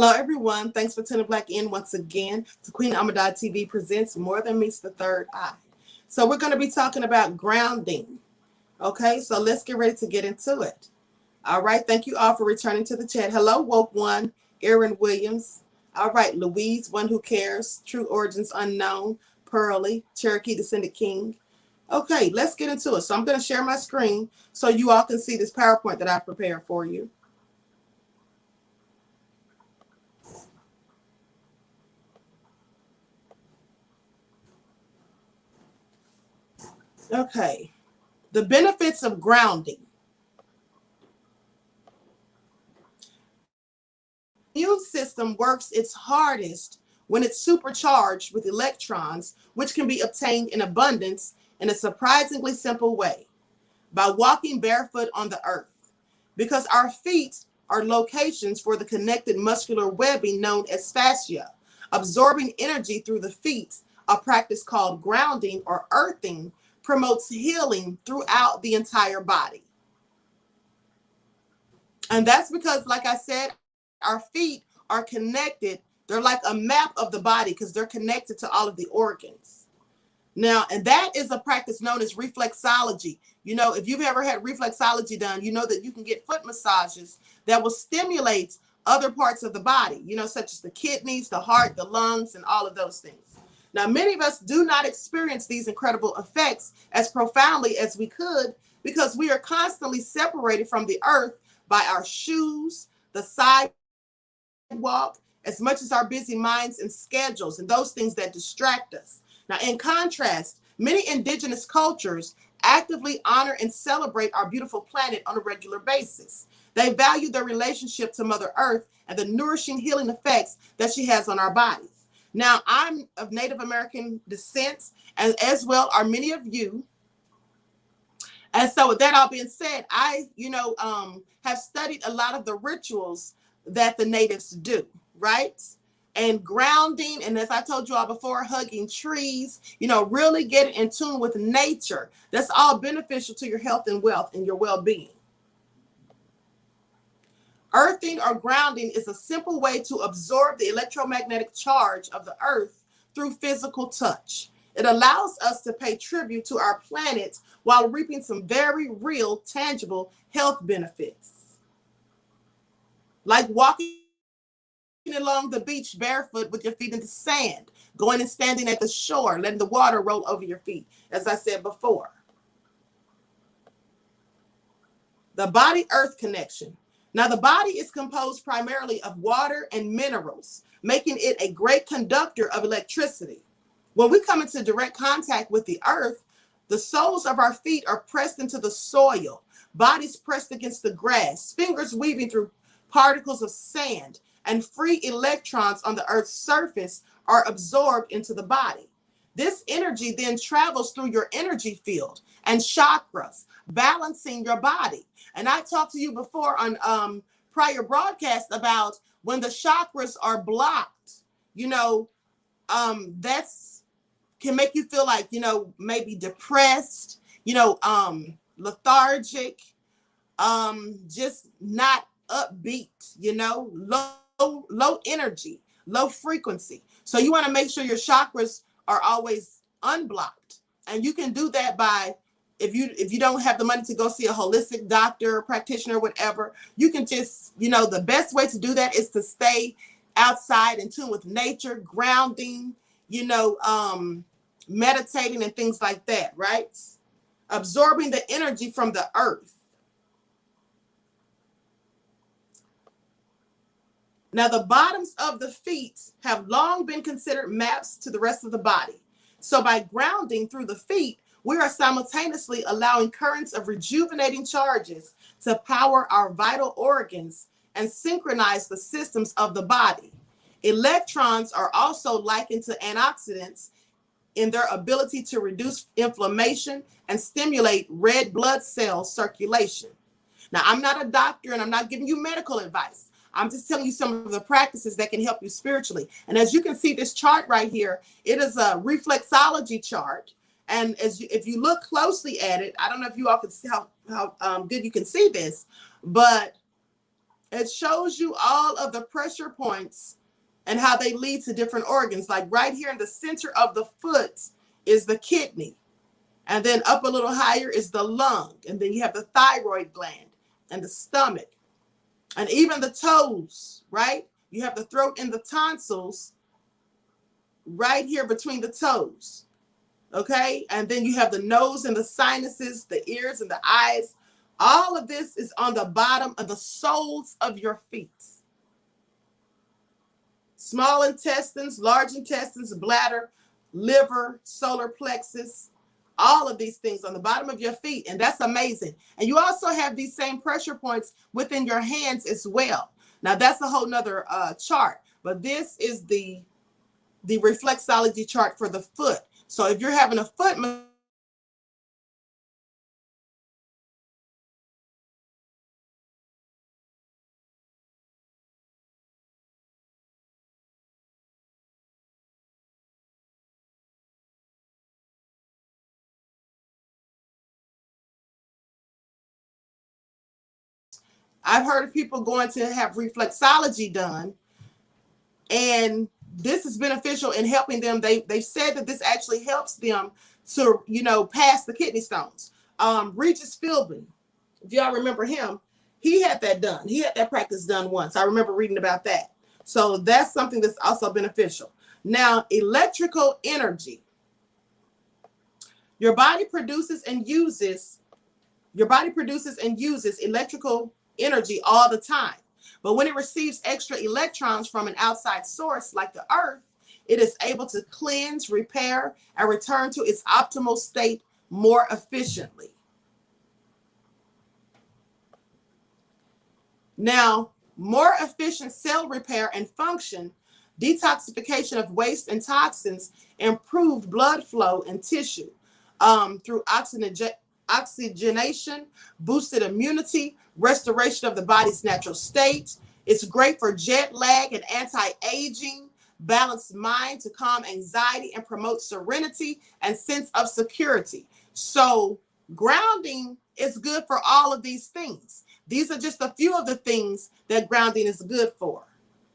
Hello, everyone. Thanks for tuning back in once again to Queen Ahmadiyyah TV presents More Than Meets the Third Eye. So we're going to be talking about grounding. Okay, so let's get ready to get into it. All right, thank you all for returning to the chat. Hello, Woke One, Erin Williams. All right, Louise, One Who Cares, True Origins Unknown, Pearly, Cherokee Descended King. Okay, let's get into it. So I'm going to share my screen so you all can see this PowerPoint that I've prepared for you. Okay, the benefits of grounding. The immune system works its hardest when it's supercharged with electrons, which can be obtained in abundance in a surprisingly simple way, by walking barefoot on the earth. Because our feet are locations for the connected muscular webbing known as fascia, absorbing energy through the feet, a practice called grounding or earthing, promotes healing throughout the entire body. And that's because, like I said, our feet are connected. They're like a map of the body because they're connected to all of the organs. Now, and that is a practice known as reflexology. You know, if you've ever had reflexology done, you know that you can get foot massages that will stimulate other parts of the body, you know, such as the kidneys, the heart, the lungs, and all of those things. Now, many of us do not experience these incredible effects as profoundly as we could because we are constantly separated from the earth by our shoes, the sidewalk, as much as our busy minds and schedules and those things that distract us. Now, in contrast, many indigenous cultures actively honor and celebrate our beautiful planet on a regular basis. They value their relationship to Mother Earth and the nourishing healing effects that she has on our bodies. Now, I'm of Native American descent, and as well are many of you. And so with that all being said, I, have studied a lot of the rituals that the natives do, right? And grounding, and as I told you all before, hugging trees, really getting in tune with nature. That's all beneficial to your health and wealth and your well-being. Earthing or grounding is a simple way to absorb the electromagnetic charge of the earth through physical touch. It allows us to pay tribute to our planet while reaping some very real, tangible health benefits. Like walking along the beach barefoot with your feet in the sand, going and standing at the shore, letting the water roll over your feet, as I said before. The body-earth connection. Now, the body is composed primarily of water and minerals, making it a great conductor of electricity. When we come into direct contact with the earth, the soles of our feet are pressed into the soil, bodies pressed against the grass, fingers weaving through particles of sand, and free electrons on the earth's surface are absorbed into the body. This energy then travels through your energy field and chakras, balancing your body. And I talked to you before on prior broadcasts about when the chakras are blocked, that's can make you feel like, maybe depressed, lethargic, just not upbeat, low energy, low frequency. So you want to make sure your chakras are always unblocked. And you can do that by, if you don't have the money to go see a holistic doctor, practitioner, whatever, you can just, the best way to do that is to stay outside in tune with nature, grounding, meditating and things like that, right? Absorbing the energy from the earth. Now, the bottoms of the feet have long been considered maps to the rest of the body. So by grounding through the feet, we are simultaneously allowing currents of rejuvenating charges to power our vital organs and synchronize the systems of the body. Electrons are also likened to antioxidants in their ability to reduce inflammation and stimulate red blood cell circulation. Now, I'm not a doctor and I'm not giving you medical advice. I'm just telling you some of the practices that can help you spiritually. And as you can see this chart right here, it is a reflexology chart. And if you look closely at it, I don't know if you all can see how good you can see this, but It shows you all of the pressure points and how they lead to different organs. Like right here in the center of the foot is the kidney. And then up a little higher is the lung. And then you have the thyroid gland and the stomach. And even the toes, right? You have the throat and the tonsils right here between the toes. Okay? And then you have the nose and the sinuses, the ears and the eyes. All of this is on the bottom of the soles of your feet. Small intestines, large intestines, bladder, liver, solar plexus, all of these things on the bottom of your feet. And that's amazing. And you also have these same pressure points within your hands as well. Now that's a whole nother chart, but this is the reflexology chart for the foot. So if you're having a foot I've heard of people going to have reflexology done, and this is beneficial in helping them. They've said that this actually helps them to, pass the kidney stones. Regis Philbin, if y'all remember him, he had that done. He had that practice done once. I remember reading about that. So that's something that's also beneficial. Now, electrical energy. Your body produces and uses electrical energy all the time. But when it receives extra electrons from an outside source like the earth, it is able to cleanse, repair, and return to its optimal state more efficiently. Now, more efficient cell repair and function, detoxification of waste and toxins, improved blood flow and tissue through oxygenation, boosted immunity, restoration of the body's natural state. It's great for jet lag and anti-aging, balanced mind to calm anxiety and promote serenity and sense of security. So grounding is good for all of these things. These are just a few of the things that grounding is good for.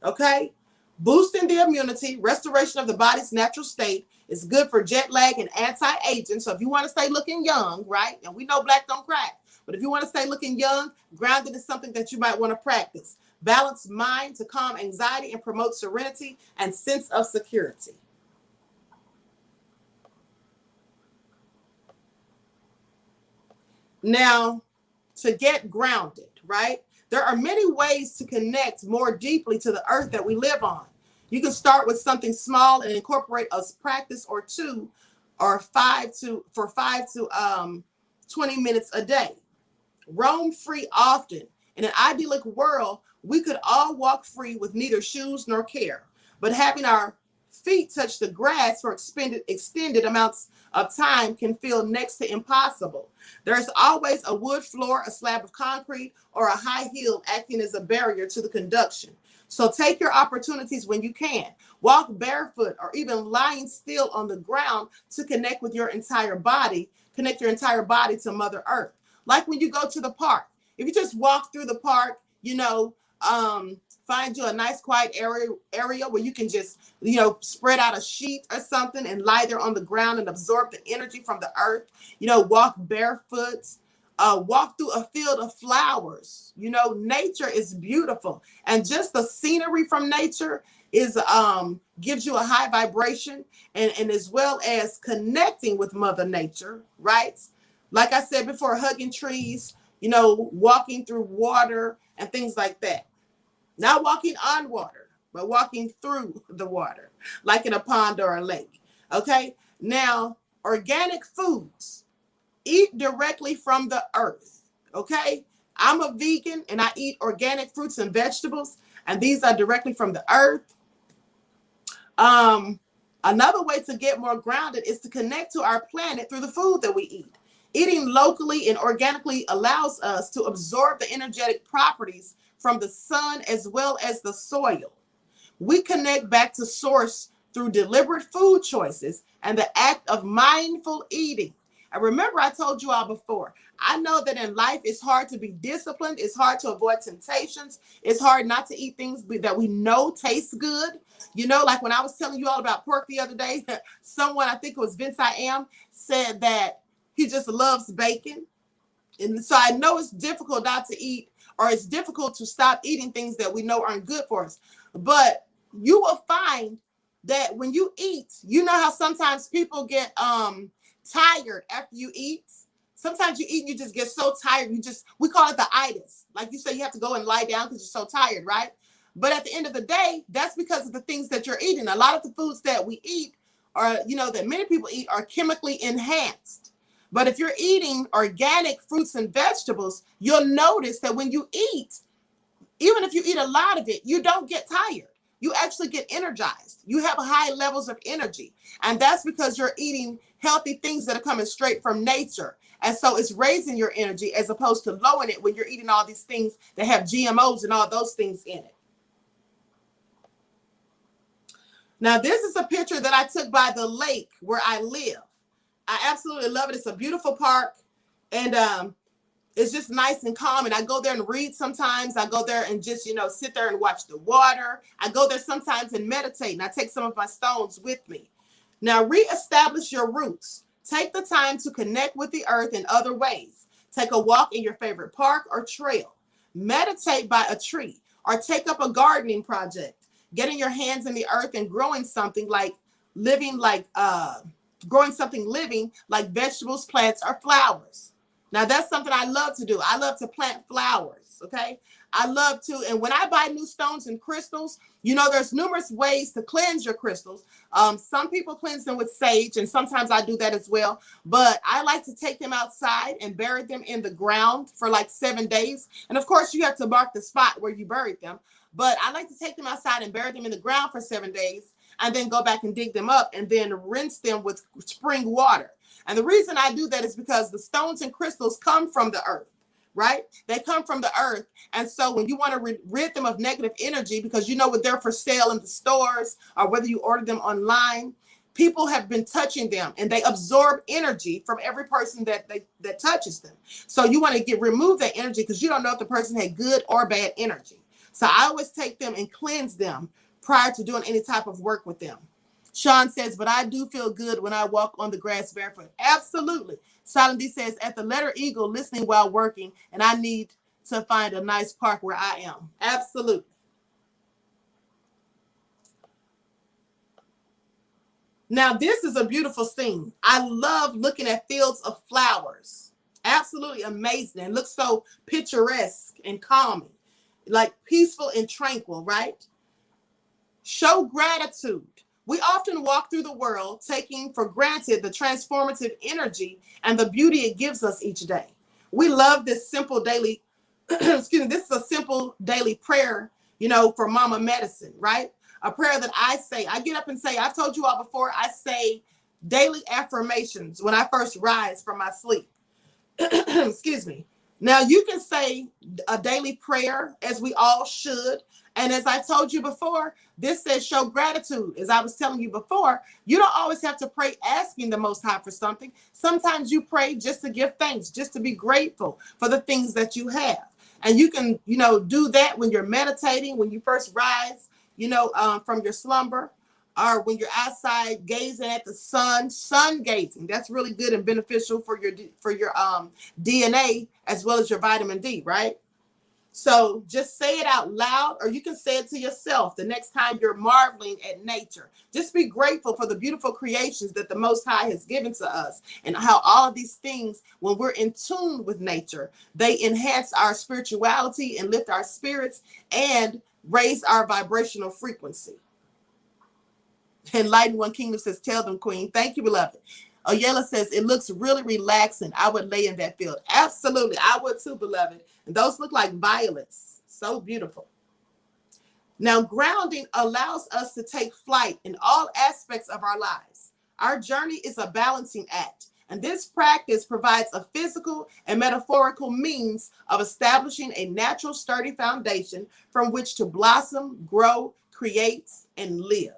Okay? Boosting the immunity, restoration of the body's natural state is good for jet lag and anti-aging. So if you want to stay looking young, right? And we know black don't crack. But if you want to stay looking young, grounding is something that you might want to practice. Balanced mind to calm anxiety and promote serenity and sense of security. Now, to get grounded, right? There are many ways to connect more deeply to the earth that we live on. You can start with something small and incorporate a practice or two or 5 to 20 minutes a day. Roam free often. In an idyllic world, we could all walk free with neither shoes nor care. But having our feet touch the grass for extended amounts of time can feel next to impossible. There's always a wood floor, a slab of concrete, or a high heel acting as a barrier to the conduction. So take your opportunities when you can. Walk barefoot or even lying still on the ground to connect with your entire body, connect your entire body to Mother Earth. Like when you go to the park. If you just walk through the park, find you a nice quiet area where you can just, spread out a sheet or something and lie there on the ground and absorb the energy from the earth. Walk barefoot, walk through a field of flowers. Nature is beautiful. And just the scenery from nature is gives you a high vibration and as well as connecting with Mother Nature, right? Like I said before, hugging trees, walking through water and things like that. Not walking on water, but walking through the water, like in a pond or a lake. Okay? Now, organic foods. Eat directly from the earth. Okay? I'm a vegan and I eat organic fruits and vegetables, and these are directly from the earth. Another way to get more grounded is to connect to our planet through the food that we eat. Eating locally and organically allows us to absorb the energetic properties from the sun as well as the soil. We connect back to source through deliberate food choices and the act of mindful eating. I remember I told you all before, I know that in life it's hard to be disciplined. It's hard to avoid temptations. It's hard not to eat things that we know taste good. You know, like when I was telling you all about pork the other day, someone, I think it was Vince I Am, said that he just loves bacon. And so I know it's difficult not to eat, or it's difficult to stop eating things that we know aren't good for us. But you will find that when you eat, you know how sometimes people get tired after you eat. Sometimes you eat and you just get so tired. We call it the itis. Like you say, you have to go and lie down because you're so tired, right? But at the end of the day, that's because of the things that you're eating. A lot of the foods that we eat are, that many people eat are chemically enhanced. But if you're eating organic fruits and vegetables, you'll notice that when you eat, even if you eat a lot of it, you don't get tired. You actually get energized. You have high levels of energy. And that's because you're eating healthy things that are coming straight from nature. And so it's raising your energy as opposed to lowering it when you're eating all these things that have GMOs and all those things in it. Now, this is a picture that I took by the lake where I live. I absolutely love it. It's a beautiful park. And it's just nice and calm. And I go there and read sometimes. I go there and just, sit there and watch the water. I go there sometimes and meditate. And I take some of my stones with me. Now, reestablish your roots. Take the time to connect with the earth in other ways. Take a walk in your favorite park or trail. Meditate by a tree or take up a gardening project. Getting your hands in the earth and growing something living like vegetables, plants, or flowers. Now, that's something I love to do. I love to plant flowers, okay? I love to, and when I buy new stones and crystals, there's numerous ways to cleanse your crystals. Some people cleanse them with sage, and sometimes I do that as well. But I like to take them outside and bury them in the ground for like 7 days. And of course, you have to mark the spot where you buried them. But I like to take them outside and bury them in the ground for 7 days, and then go back and dig them up and then rinse them with spring water. And the reason I do that is because the stones and crystals come from the earth, right? They come from the earth. And so when you want to rid them of negative energy, because what they're for sale in the stores or whether you order them online, people have been touching them and they absorb energy from every person that touches them. So you want to remove that energy because you don't know if the person had good or bad energy. So I always take them and cleanse them prior to doing any type of work with them. Sean says, but I do feel good when I walk on the grass barefoot. Absolutely. Silent D says, at the Letter Eagle, listening while working, and I need to find a nice park where I am. Absolutely. Now, this is a beautiful scene. I love looking at fields of flowers. Absolutely amazing. It looks so picturesque and calming, like peaceful and tranquil, right? Show gratitude. We often walk through the world taking for granted the transformative energy and the beauty it gives us each day. We love this simple daily, this is a simple daily prayer, for Mama Medicine, right? A prayer that I say, I get up and say, I've told you all before, I say daily affirmations when I first rise from my sleep. Excuse me. Now, you can say a daily prayer, as we all should. And as I told you before, this says show gratitude. As I was telling you before, you don't always have to pray asking the Most High for something. Sometimes you pray just to give thanks, just to be grateful for the things that you have. And you can, do that when you're meditating, when you first rise, from your slumber, or when you're outside gazing at the sun gazing. That's really good and beneficial for your DNA as well as your vitamin D, right? So just say it out loud, or you can say it to yourself the next time you're marveling at nature. Just be grateful for the beautiful creations that the Most High has given to us, and how all of these things, when we're in tune with nature, they enhance our spirituality and lift our spirits and raise our vibrational frequency. Enlightened One Kingdom says, tell them, Queen. Thank you, beloved. Oyela says, it looks really relaxing. I would lay in that field. Absolutely. I would too, beloved. And those look like violets. So beautiful. Now, grounding allows us to take flight in all aspects of our lives. Our journey is a balancing act. And this practice provides a physical and metaphorical means of establishing a natural, sturdy foundation from which to blossom, grow, create, and live.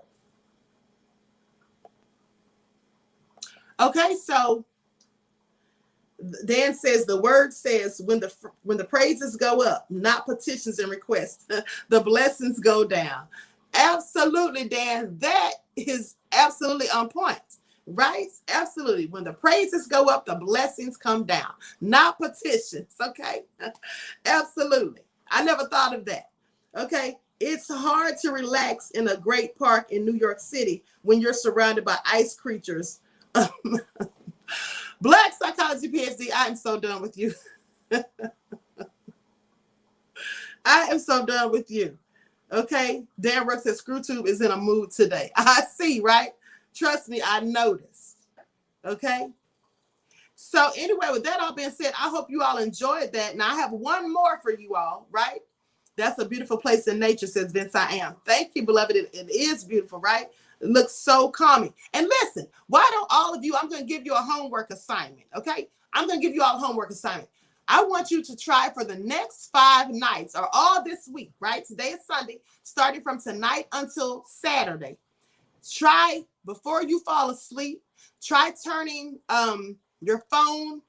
Okay, so Dan says the word says when the praises go up, not petitions and requests, the blessings go down. Absolutely, Dan. That is absolutely on point. Right? Absolutely. When the praises go up, the blessings come down, not petitions. Okay. Absolutely. I never thought of that. Okay. It's hard to relax in a great park in New York City when you're surrounded by ice creatures. Black psychology PhD, I am so done with you. I am so done with you. Okay. Dan Ruck says ScrewTube is in a mood today. I see, right? Trust me, I noticed. Okay. So anyway, with that all being said, I hope you all enjoyed that. Now I have one more for you all, right? That's a beautiful place in nature, says Vince I am. Thank you, beloved. It is beautiful, right? It looks so calming. And listen, why don't all of you, I'm going to give you a homework assignment, okay? I'm going to give you all a homework assignment. I want you to try for the next 5 nights or all this week, right? Today is Sunday, starting from tonight until Saturday. Try before you fall asleep, try turning your phone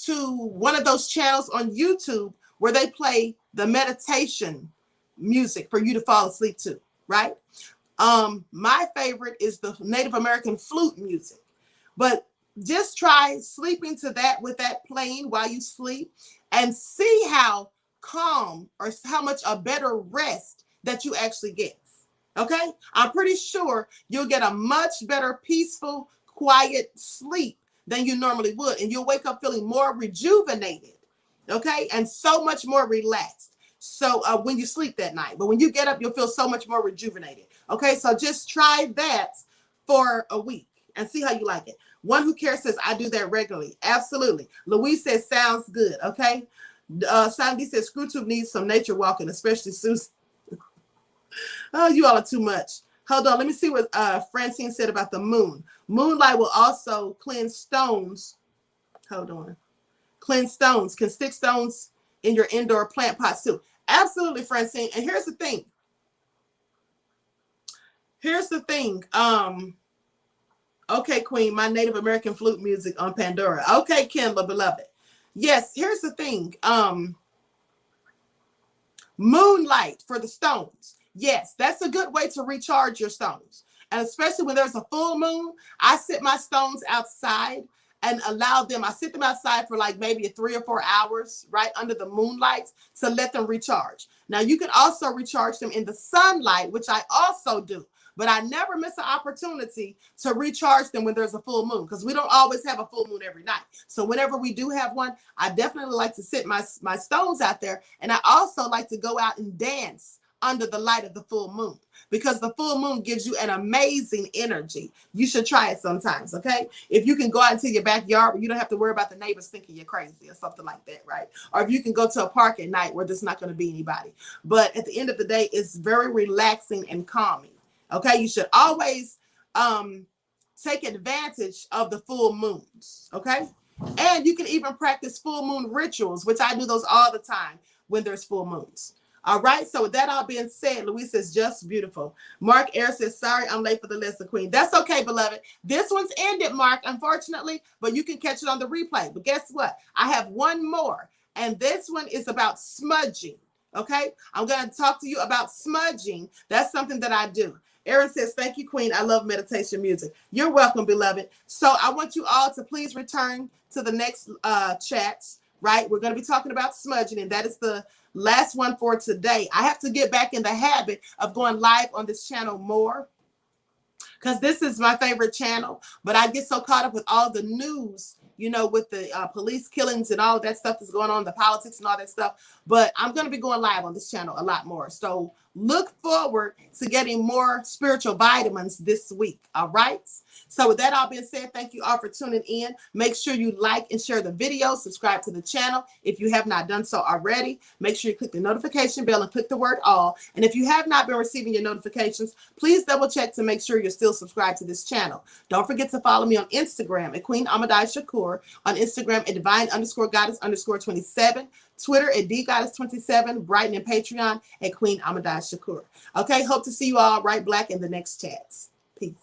to one of those channels on YouTube where they play the meditation music for you to fall asleep to, right? My favorite is the Native American flute music, but just try sleeping to that with that playing while you sleep and see how calm or how much a better rest that you actually get. Okay, I'm pretty sure you'll get a much better peaceful, quiet sleep than you normally would. And you'll wake up feeling more rejuvenated, okay, and so much more relaxed. So when you sleep that night, but when you get up, you'll feel so much more rejuvenated. Okay, so just try that for a week and see how you like it. One Who Cares says, I do that regularly. Absolutely. Louise says, sounds good. Okay. Sandy says, ScrewTube needs some nature walking, especially Susan. Oh, you all are too much. Hold on. Let me see what Francine said about the moon. Moonlight will also cleanse stones. Hold on. Cleanse stones. Can stick stones in your indoor plant pots too. Absolutely, Francine. And here's the thing. Okay, Queen, my Native American flute music on Pandora. Okay, Kendra, beloved. Yes, here's the thing. Moonlight for the stones. Yes, that's a good way to recharge your stones. And especially when there's a full moon, I sit my stones outside and I sit them outside for like maybe 3 or 4 hours, right under the moonlight to let them recharge. Now you can also recharge them in the sunlight, which I also do. But I never miss an opportunity to recharge them when there's a full moon, because we don't always have a full moon every night. So whenever we do have one, I definitely like to sit my stones out there. And I also like to go out and dance under the light of the full moon, because the full moon gives you an amazing energy. You should try it sometimes, okay? If you can go out into your backyard where you don't have to worry about the neighbors thinking you're crazy or something like that, right? Or if you can go to a park at night where there's not going to be anybody. But at the end of the day, it's very relaxing and calming. Okay, you should always take advantage of the full moons, okay? And you can even practice full moon rituals, which I do those all the time when there's full moons. All right, so with that all being said, Louise says, just beautiful. Mark Air says, sorry, I'm late for the lesson, Queen. That's okay, beloved. This one's ended, Mark, unfortunately, but you can catch it on the replay. But guess what? I have one more, and this one is about smudging, okay? I'm going to talk to you about smudging. That's something that I do. Aaron says, thank you, Queen. I love meditation music. You're welcome, beloved. So I want you all to please return to the next chats, right? We're going to be talking about smudging, and that is the last one for today. I have to get back in the habit of going live on this channel more, because this is my favorite channel, but I get so caught up with all the news, you know, with the police killings and all of that stuff that's going on, the politics and all that stuff. But I'm going to be going live on this channel a lot more. So look forward to getting more spiritual vitamins this week. All right. So with that all being said, thank you all for tuning in. Make sure you like and share the video, subscribe to the channel if you have not done so already. Make sure you click the notification bell and click the word all. And if you have not been receiving your notifications, please double check to make sure you're still subscribed to this channel. Don't forget to follow me on Instagram at Queen Ahmadiyyah Shakur, on Instagram at divine_goddess_27, Twitter at dgoddess27, Brighton and Patreon at Queen Ahmadiyyah Shakur. Okay, hope to see you all right black in the next chats. Peace.